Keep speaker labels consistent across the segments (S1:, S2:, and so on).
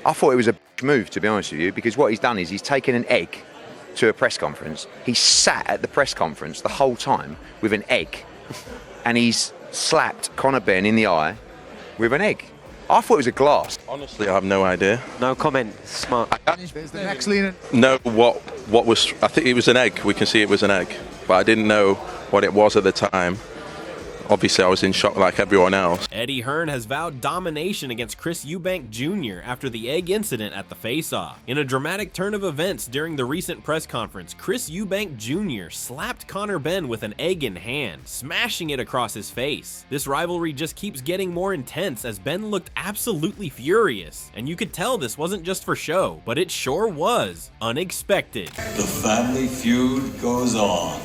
S1: I thought it was a move, to be honest with you, because what he's done is he's taken an egg to a press conference. He sat at the press conference the whole time with an egg, and he's slapped Conor Benn in the eye with an egg. I thought it was a glass.
S2: Honestly, I have no idea.
S3: No comment. Smart.
S4: There's the next leaner.
S2: No, what was? I think it was an egg. We can see it was an egg, but I didn't know what it was at the time. Obviously, I was in shock like everyone else.
S5: Eddie Hearn has vowed domination against Chris Eubank Jr. after the egg incident at the face-off. In a dramatic turn of events during the recent press conference, Chris Eubank Jr. slapped Conor Benn with an egg in hand, smashing it across his face. This rivalry just keeps getting more intense as Benn looked absolutely furious, and you could tell this wasn't just for show, but it sure was unexpected.
S6: The family feud goes on.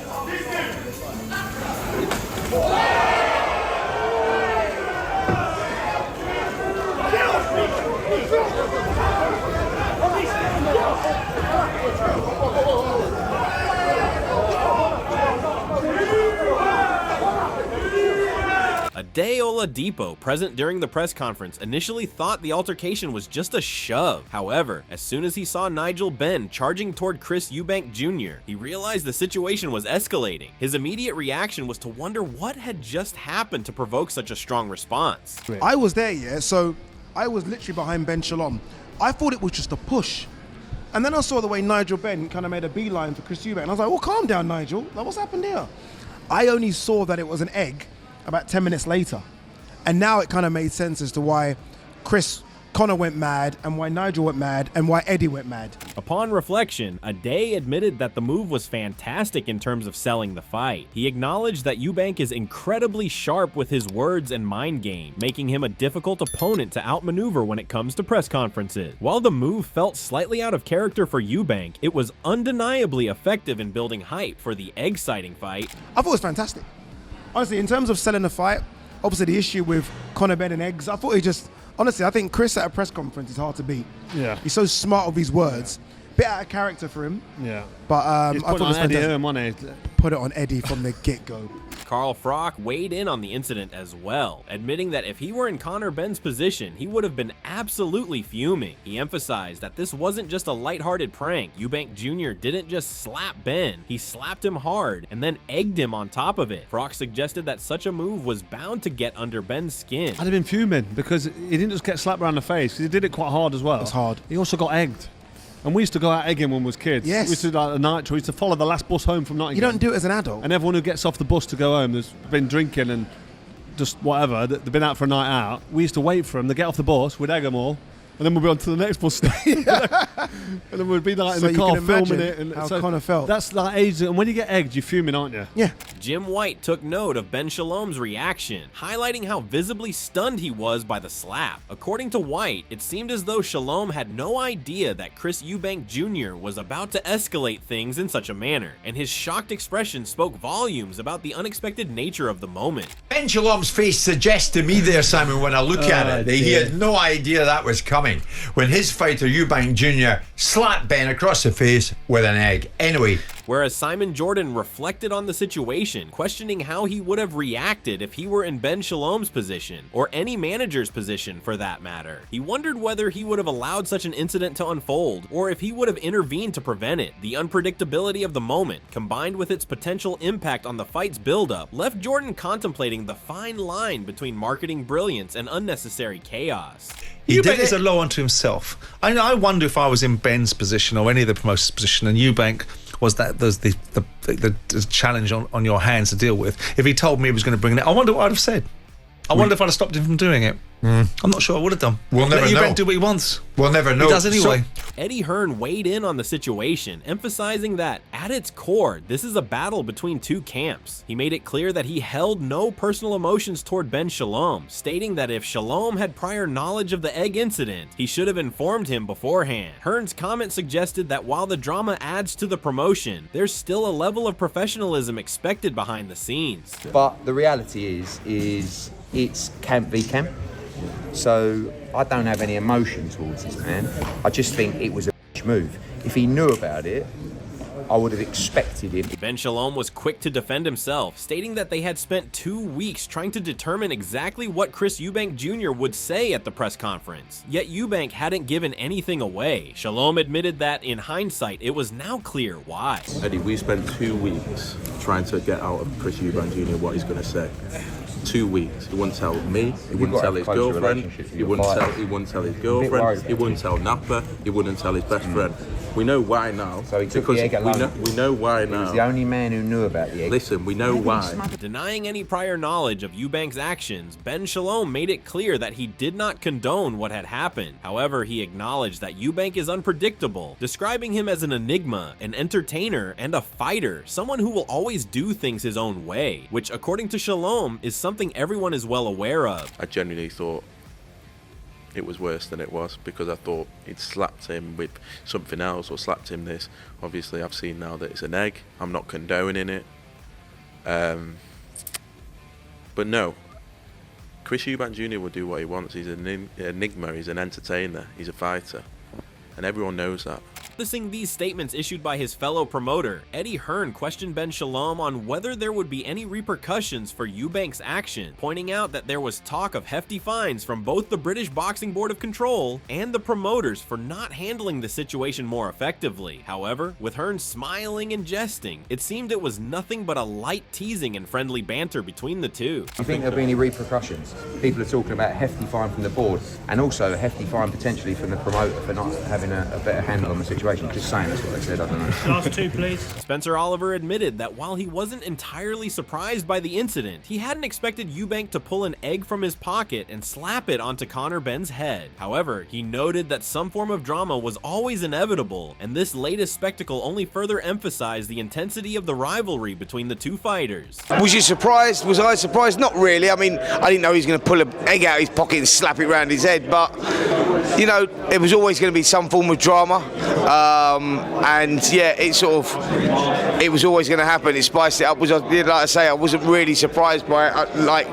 S5: Ade Oladipo, present during the press conference, initially thought the altercation was just a shove. However, as soon as he saw Nigel Benn charging toward Chris Eubank Jr., he realized the situation was escalating. His immediate reaction was to wonder what had just happened to provoke such a strong response.
S4: I was there, yeah, so I was literally behind Ben Shalom. I thought it was just a push. And then I saw the way Nigel Benn kind of made a beeline for Chris Eubank, and I was like, well, calm down, Nigel. Like, what's happened here? I only saw that it was an egg about 10 minutes later. And now it kind of made sense as to why Conor went mad, and why Nigel went mad, and why Eddie went mad.
S5: Upon reflection, Ade admitted that the move was fantastic in terms of selling the fight. He acknowledged that Eubank is incredibly sharp with his words and mind game, making him a difficult opponent to outmaneuver when it comes to press conferences. While the move felt slightly out of character for Eubank, it was undeniably effective in building hype for the egg-sighting fight.
S4: I thought it was fantastic. Honestly, in terms of selling the fight, obviously the issue with Conor Benn and eggs, I thought he just... Honestly, I think Chris at a press conference is hard to beat.
S7: Yeah.
S4: He's so smart with his words. Bit out of character for him.
S7: Yeah.
S4: But I
S7: He's
S4: thought
S7: put
S4: it was
S7: on Eddie
S4: fantastic.
S7: Hearn, wasn't he?
S4: Put it on Eddie from the get-go.
S5: Carl Froch weighed in on the incident as well, admitting that if he were in Conor Benn's position, he would have been absolutely fuming. He emphasized that this wasn't just a lighthearted prank. Eubank Jr. didn't just slap Benn, he slapped him hard and then egged him on top of it. Froch suggested that such a move was bound to get under Benn's skin.
S7: I'd have been fuming because he didn't just get slapped around the face, because he did it quite hard as well.
S4: It's hard.
S7: He also got egged. And we used to go out egging when we was kids.
S4: Yes.
S7: We used to do like a night, we used to follow the last bus home from Nottingham.
S4: You don't do it as an adult.
S7: And everyone who gets off the bus to go home has been drinking and just whatever, they've been out for a night out. We used to wait for them, they get off the bus, we'd egg them all, and then we'd be on to the next bus stop. And then we'd be like
S4: So
S7: in
S4: you
S7: the car
S4: can
S7: filming
S4: imagine
S7: it. And
S4: how
S7: so
S4: Conor felt.
S7: That's that age, and when you get egged, you're fuming, aren't you?
S4: Yeah.
S5: Jim White took note of Ben Shalom's reaction, highlighting how visibly stunned he was by the slap. According to White, it seemed as though Shalom had no idea that Chris Eubank Jr. was about to escalate things in such a manner, and his shocked expression spoke volumes about the unexpected nature of the moment.
S8: Ben Shalom's face suggests to me there, Simon, when I look at it, that he had no idea that was coming when his fighter Eubank Jr. slapped Ben across the face with an egg. Anyway.
S5: Whereas Simon Jordan reflected on the situation, questioning how he would have reacted if he were in Ben Shalom's position, or any manager's position for that matter. He wondered whether he would have allowed such an incident to unfold, or if he would have intervened to prevent it. The unpredictability of the moment, combined with its potential impact on the fight's buildup, left Jordan contemplating the fine line between marketing brilliance and unnecessary chaos.
S9: Eubank is a law unto himself. I wonder if I was in Ben's position or any of the promoter's position, and Eubank was that there's the challenge on your hands to deal with. If he told me he was going to bring it, I wonder what I'd have said. I wonder if I'd have stopped him from doing it. I'm not sure I would have done.
S8: We'll never know.
S9: Eubank do what he wants.
S8: We'll never know.
S9: He does anyway.
S5: Eddie Hearn weighed in on the situation, emphasizing that, at its core, this is a battle between two camps. He made it clear that he held no personal emotions toward Ben Shalom, stating that if Shalom had prior knowledge of the egg incident, he should have informed him beforehand. Hearn's comment suggested that while the drama adds to the promotion, there's still a level of professionalism expected behind the scenes.
S1: But the reality is it's camp v camp. So I don't have any emotion towards this man. I just think it was a move. If he knew about it, I would have expected him.
S5: Ben Shalom was quick to defend himself, stating that they had spent 2 weeks trying to determine exactly what Chris Eubank Jr. would say at the press conference. Yet Eubank hadn't given anything away. Shalom admitted that, in hindsight, it was now clear why.
S2: Eddie, we spent 2 weeks trying to get out of Chris Eubank Jr. what he's going to say. 2 weeks. He wouldn't tell me. He wouldn't tell his girlfriend. He wouldn't tell his girlfriend. He wouldn't tell Napa. He wouldn't tell his best friend. We know why now.
S1: So he took the egg alone.
S2: We know why now.
S1: He was the only man who knew about the egg.
S2: Listen, we know why.
S5: Denying any prior knowledge of Eubank's actions, Ben Shalom made it clear that he did not condone what had happened. However, he acknowledged that Eubank is unpredictable, describing him as an enigma, an entertainer, and a fighter, someone who will always do things his own way, which, according to Shalom, is something everyone is well aware of.
S2: I genuinely thought it was worse than it was, because I thought he'd slapped him with something else or slapped him this. Obviously, I've seen now that it's an egg. I'm not condoning it. But no, Chris Eubank Jr. will do what he wants. He's an enigma, he's an entertainer, he's a fighter. And everyone knows that.
S5: Noticing these statements issued by his fellow promoter, Eddie Hearn questioned Ben Shalom on whether there would be any repercussions for Eubank's action, pointing out that there was talk of hefty fines from both the British Boxing Board of Control and the promoters for not handling the situation more effectively. However, with Hearn smiling and jesting, it seemed it was nothing but a light teasing and friendly banter between the two.
S1: Do you think there'll be any repercussions? People are talking about a hefty fine from the board and also a hefty fine potentially from the promoter for not having a better handle on the situation. Just saying, that's what they said, I don't know.
S3: Last two, please.
S5: Spencer Oliver admitted that while he wasn't entirely surprised by the incident, he hadn't expected Eubank to pull an egg from his pocket and slap it onto Conor Benn's head. However, he noted that some form of drama was always inevitable, and this latest spectacle only further emphasized the intensity of the rivalry between the two fighters.
S10: Was you surprised? Was I surprised? Not really. I mean, I didn't know he was going to pull an egg out of his pocket and slap it around his head, but, you know, it was always going to be some form of drama. And yeah, it was always going to happen. It spiced it up. Like I say, I wasn't really surprised by it. Like,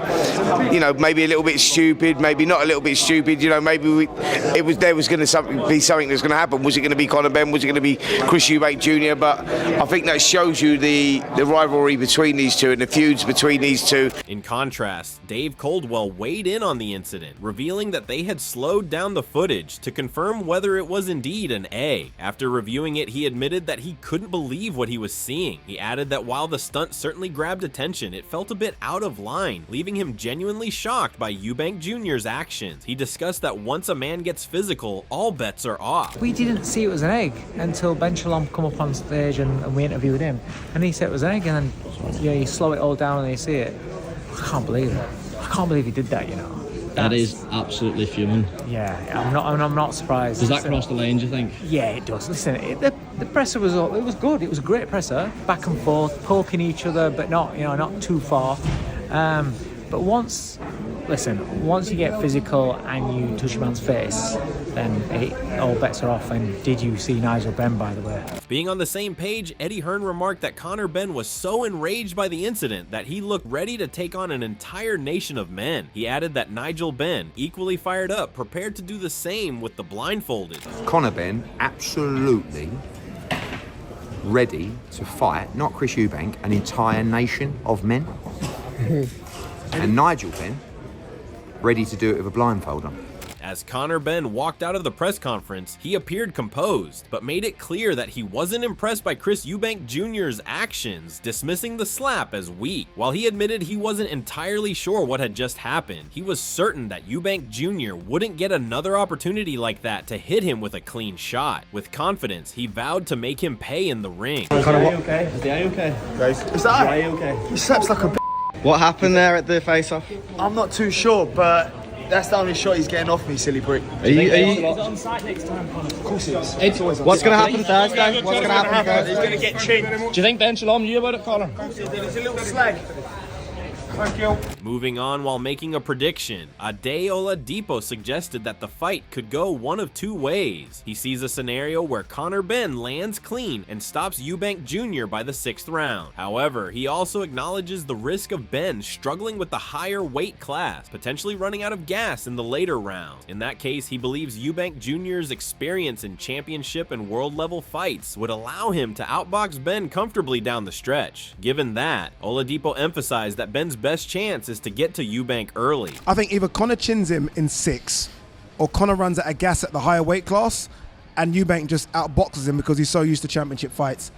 S10: you know, maybe a little bit stupid, maybe not a little bit stupid. You know, maybe there was going to be something that's going to happen. Was it going to be Conor Benn? Was it going to be Chris Eubank Jr.? But I think that shows you the rivalry between these two and the feuds between these two.
S5: In contrast, Dave Coldwell weighed in on the incident, revealing that they had slowed down the footage to confirm whether it was indeed an egg. After reviewing it, he admitted that he couldn't believe what he was seeing. He added that while the stunt certainly grabbed attention, it felt a bit out of line, leaving him genuinely shocked by Eubank Jr.'s actions. He discussed that once a man gets physical, all bets are off.
S3: We didn't see it was an egg until Ben Shalom come up on stage and we interviewed him, and he said it was an egg, and then you slow it all down and you see it. I can't believe it. I can't believe he did that, you know.
S11: That is absolutely fuming.
S3: Yeah, I'm not surprised.
S11: Does that cross the line, do you think?
S3: Yeah, it does. Listen, the presser was good. It was a great presser, back and forth, poking each other, but not too far. But once you get physical and you touch a man's face, then all bets are off. And did you see Nigel Benn, by the way?
S5: Being on the same page, Eddie Hearn remarked that Conor Benn was so enraged by the incident that he looked ready to take on an entire nation of men. He added that Nigel Benn, equally fired up, prepared to do the same with the blindfolded.
S1: Conor Benn, absolutely ready to fight, not Chris Eubank, an entire nation of men. And Nigel Benn, ready to do it with a blindfold on.
S5: As Conor Benn walked out of the press conference, he appeared composed, but made it clear that he wasn't impressed by Chris Eubank Jr.'s actions, dismissing the slap as weak. While he admitted he wasn't entirely sure what had just happened, he was certain that Eubank Jr. wouldn't get another opportunity like that to hit him with a clean shot. With confidence, he vowed to make him pay in the ring.
S11: Is the eye okay?
S12: Guys, is that eye okay? He slaps like a b****.
S11: What happened there at the face-off?
S12: I'm not too sure, but that's the only shot he's getting off me, silly prick.
S11: Is it
S3: on site next time, Conor?
S12: Of course it is.
S11: What's going to happen Thursday? What's going to happen Thursday?
S12: He's going to get chinned.
S11: Do you think Ben Shalom knew about it, Conor?
S12: There's a little slag.
S4: Thank you.
S5: Moving on while making a prediction, Ade Oladipo suggested that the fight could go one of two ways. He sees a scenario where Conor Benn lands clean and stops Eubank Jr. by the 6th round. However, he also acknowledges the risk of Benn struggling with the higher weight class, potentially running out of gas in the later rounds. In that case, he believes Eubank Jr.'s experience in championship and world level fights would allow him to outbox Benn comfortably down the stretch. Given that, Oladipo emphasized that Benn's best chance is to get to Eubank early.
S4: I think either Conor chins him in 6 or Conor runs out of gas at the higher weight class and Eubank just outboxes him because he's so used to championship fights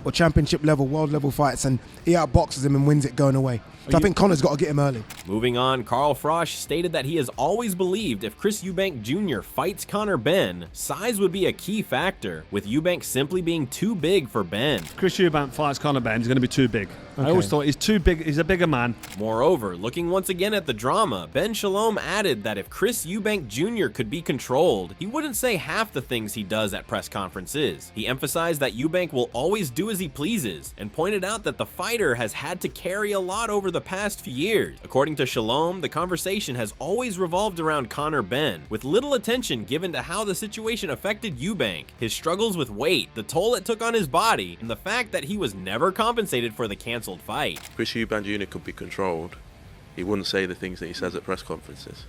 S4: or championship level, world level fights, and he outboxes him and wins it going away. So I think Conor's got to get him early.
S5: Moving on, Carl Frosch stated that he has always believed if Chris Eubank Jr. fights Conor Benn, size would be a key factor, with Eubank simply being too big for Benn.
S7: Chris Eubank fights Conor Benn, he's going to be too big.
S4: Okay.
S7: I always thought he's too big, he's a bigger man.
S5: Moreover, looking once again at the drama, Ben Shalom added that if Chris Eubank Jr. could be controlled, he wouldn't say half the things he does at press conferences. He emphasized that Eubank will always do as he pleases, and pointed out that the fighter has had to carry a lot over the past few years. According to Shalom, the conversation has always revolved around Conor Benn, with little attention given to how the situation affected Eubank, his struggles with weight, the toll it took on his body, and the fact that he was never compensated for the cancelled fight.
S2: Chris Eubank Jr. could be controlled. He wouldn't say the things that he says at press conferences.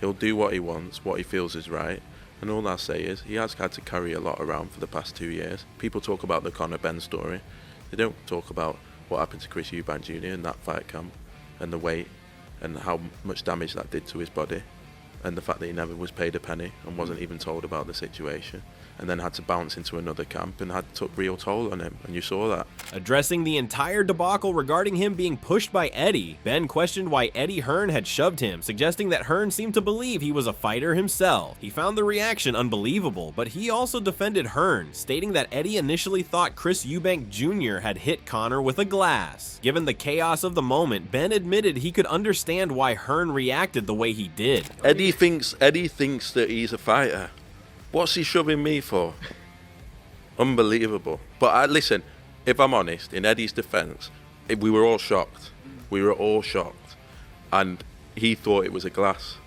S2: He'll do what he wants, what he feels is right, and all I'll say is he has had to carry a lot around for the past 2 years. People talk about the Conor Benn story. They don't talk about what happened to Chris Eubank Jr. in that fight camp, and the weight, and how much damage that did to his body, and the fact that he never was paid a penny and wasn't even told about the situation, and then had to bounce into another camp and took real toll on him, and you saw that.
S5: Addressing the entire debacle regarding him being pushed by Eddie, Ben questioned why Eddie Hearn had shoved him, suggesting that Hearn seemed to believe he was a fighter himself. He found the reaction unbelievable, but he also defended Hearn, stating that Eddie initially thought Chris Eubank Jr. had hit Conor with a glass. Given the chaos of the moment, Ben admitted he could understand why Hearn reacted the way he did.
S2: Eddie thinks that he's a fighter. What's he shoving me for? Unbelievable. But listen, if I'm honest, in Eddie's defence, we were all shocked. We were all shocked. And he thought it was a glass.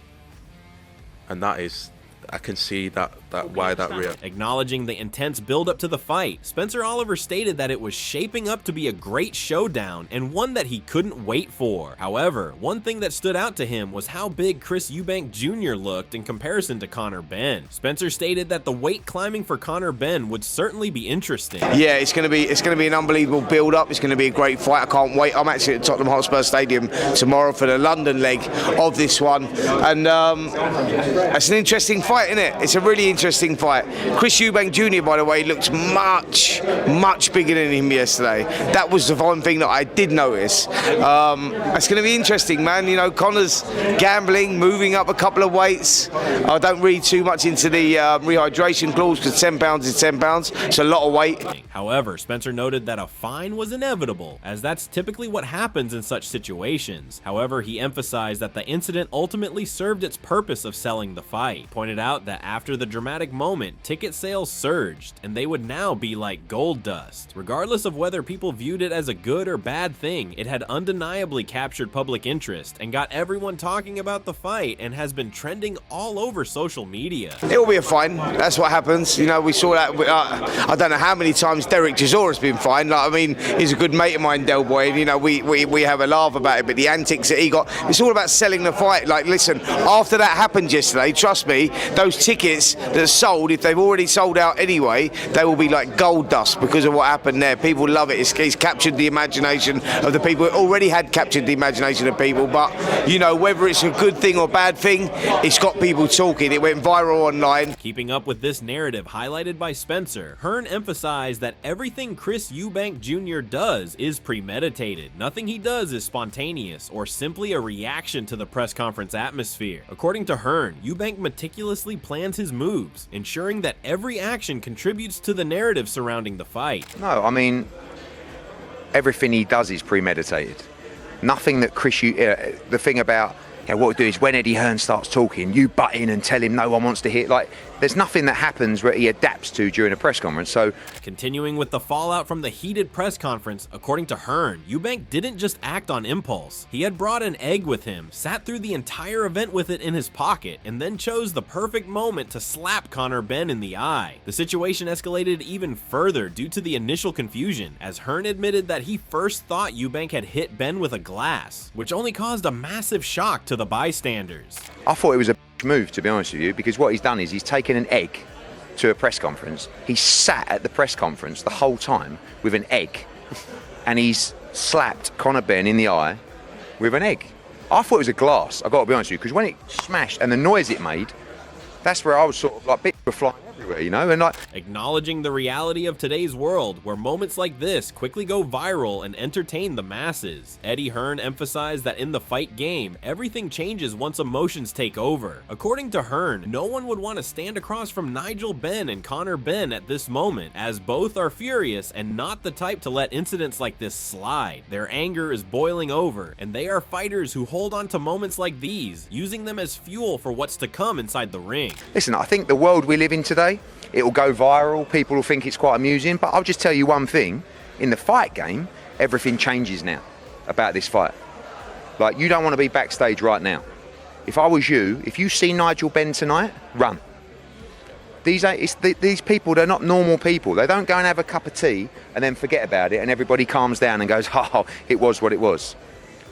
S2: And that is, I can see why that react.
S5: Acknowledging the intense build-up to the fight, Spencer Oliver stated that it was shaping up to be a great showdown and one that he couldn't wait for. However, one thing that stood out to him was how big Chris Eubank Jr. looked in comparison to Conor Benn. Spencer stated that the weight climbing for Conor Benn would certainly be interesting.
S10: Yeah, it's going to be an unbelievable build-up. It's going to be a great fight. I can't wait. I'm actually at Tottenham Hotspur Stadium tomorrow for the London leg of this one, and it's an interesting fight, isn't it? It's a really interesting fight. Chris Eubank Jr., by the way, looked much bigger than him yesterday. That was the one thing that I did notice. It's going to be interesting, man. You know, Conor's gambling, moving up a couple of weights. I don't read too much into the rehydration clause because £10 is £10. It's a lot of weight.
S5: However, Spencer noted that a fine was inevitable, as that's typically what happens in such situations. However, he emphasized that the incident ultimately served its purpose of selling the fight. He pointed out that after the dramatic moment, ticket sales surged, and they would now be like gold dust. Regardless of whether people viewed it as a good or bad thing, it had undeniably captured public interest and got everyone talking about the fight and has been trending all over social media.
S10: It will be a fine. That's what happens. You know, we saw that. I don't know how many times Derek Chisora's been fined. Like, I mean, he's a good mate of mine, Del Boy, and you know, we have a laugh about it, but the antics that he got, it's all about selling the fight. Like, listen, after that happened yesterday, trust me, those tickets that sold, if they've already sold out anyway, they will be like gold dust because of what happened there. People love it. It's captured the imagination of the people. It already had captured the imagination of people, but you know, whether it's a good thing or bad thing, it's got people talking. It went viral online.
S5: Keeping up with this narrative highlighted by Spencer, Hearn emphasized that everything Chris Eubank Jr. does is premeditated. Nothing he does is spontaneous or simply a reaction to the press conference atmosphere. According to Hearn, Eubank meticulously plans his moves, ensuring that every action contributes to the narrative surrounding the fight.
S1: No, I mean, everything he does is premeditated. Nothing that the thing about, what we do is when Eddie Hearn starts talking, you butt in and tell him no one wants to hear. Like, There's nothing that happens where he adapts to during a press conference. So,
S5: continuing with the fallout from the heated press conference, according to Hearn, Eubank didn't just act on impulse. He had brought an egg with him, sat through the entire event with it in his pocket, and then chose the perfect moment to slap Conor Benn in the eye. The situation escalated even further due to the initial confusion, as Hearn admitted that he first thought Eubank had hit Benn with a glass, which only caused a massive shock to the bystanders.
S1: I thought it was a move, to be honest with you, because what he's done is he's taken an egg to a press conference. He sat at the press conference the whole time with an egg, and he's slapped Conor Benn in the eye with an egg. I thought it was a glass, I've got to be honest with you, because when it smashed and the noise it made, that's where I was sort of like, bits were flying everywhere, you know, and like...
S5: Acknowledging the reality of today's world, where moments like this quickly go viral and entertain the masses, Eddie Hearn emphasized that in the fight game, everything changes once emotions take over. According to Hearn, no one would want to stand across from Nigel Benn and Conor Benn at this moment, as both are furious and not the type to let incidents like this slide. Their anger is boiling over, and they are fighters who hold on to moments like these, using them as fuel for what's to come inside the ring.
S1: Listen, I think the world we live in today, it will go viral, people will think it's quite amusing, but I'll just tell you one thing, in the fight game, everything changes now about this fight. Like, you don't want to be backstage right now. If I was you, if you see Nigel Benn tonight, run. These people, they're not normal people. They don't go and have a cup of tea and then forget about it and everybody calms down and goes, oh, it was what it was.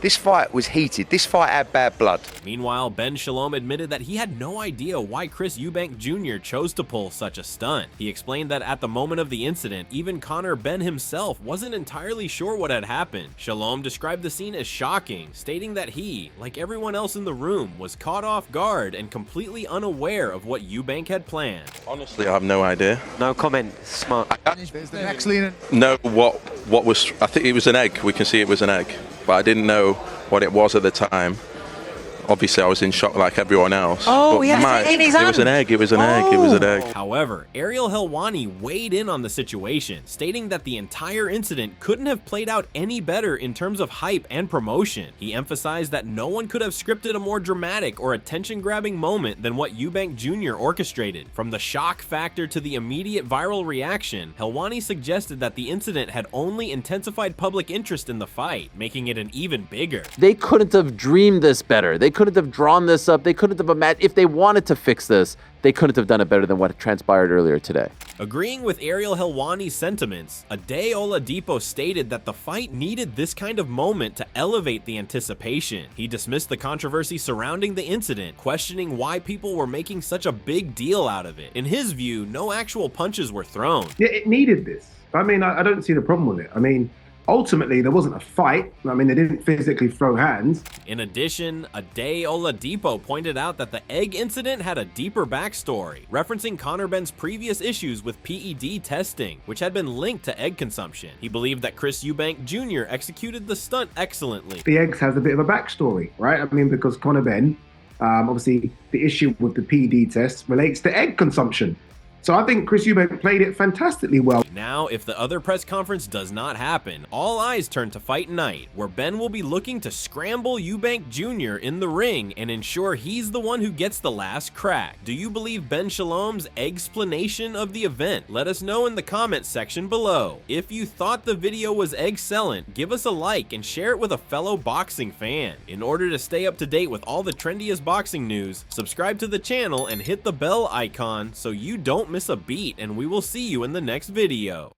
S1: This fight was heated. This fight had bad blood.
S5: Meanwhile, Ben Shalom admitted that he had no idea why Chris Eubank Jr. chose to pull such a stunt. He explained that at the moment of the incident, even Conor Benn himself wasn't entirely sure what had happened. Shalom described the scene as shocking, stating that he, like everyone else in the room, was caught off guard and completely unaware of what Eubank had planned.
S2: Honestly, I have no idea.
S13: No comment. Smart.
S12: There's the next leaning.
S2: No, what was? I think it was an egg. We can see it was an egg, but I didn't know what it was at the time. Obviously, I was in shock like everyone else.
S13: Oh,
S2: but
S13: yeah,
S2: it was an egg. It was an egg. It was an egg.
S5: However, Ariel Helwani weighed in on the situation, stating that the entire incident couldn't have played out any better in terms of hype and promotion. He emphasized that no one could have scripted a more dramatic or attention-grabbing moment than what Eubank Jr. orchestrated. From the shock factor to the immediate viral reaction, Helwani suggested that the incident had only intensified public interest in the fight, making it an even bigger.
S14: They couldn't have dreamed this better. They couldn't have drawn this up. They couldn't have imagined. If they wanted to fix this, they couldn't have done it better than what transpired earlier today.
S5: Agreeing with Ariel Helwani's sentiments, Ade Oladipo stated that the fight needed this kind of moment to elevate the anticipation. He dismissed the controversy surrounding the incident, questioning why people were making such a big deal out of it. In his view, no actual punches were thrown.
S4: Yeah, it needed this. I mean, I don't see the problem with it. I mean, ultimately, there wasn't a fight. I mean, they didn't physically throw hands.
S5: In addition, Ade Oladipo pointed out that the egg incident had a deeper backstory, referencing Conor Benn's previous issues with PED testing, which had been linked to egg consumption. He believed that Chris Eubank Jr. executed the stunt excellently.
S4: The eggs has a bit of a backstory, right? I mean, because Conor Benn, obviously, the issue with the PED test relates to egg consumption. So I think Chris Eubank played it fantastically well.
S5: Now, if the other press conference does not happen, all eyes turn to Fight Night, where Ben will be looking to scramble Eubank Jr. in the ring and ensure he's the one who gets the last crack. Do you believe Ben Shalom's explanation of the event? Let us know in the comments section below. If you thought the video was excellent, give us a like and share it with a fellow boxing fan. In order to stay up to date with all the trendiest boxing news, subscribe to the channel and hit the bell icon so you don't miss a beat, and we will see you in the next video.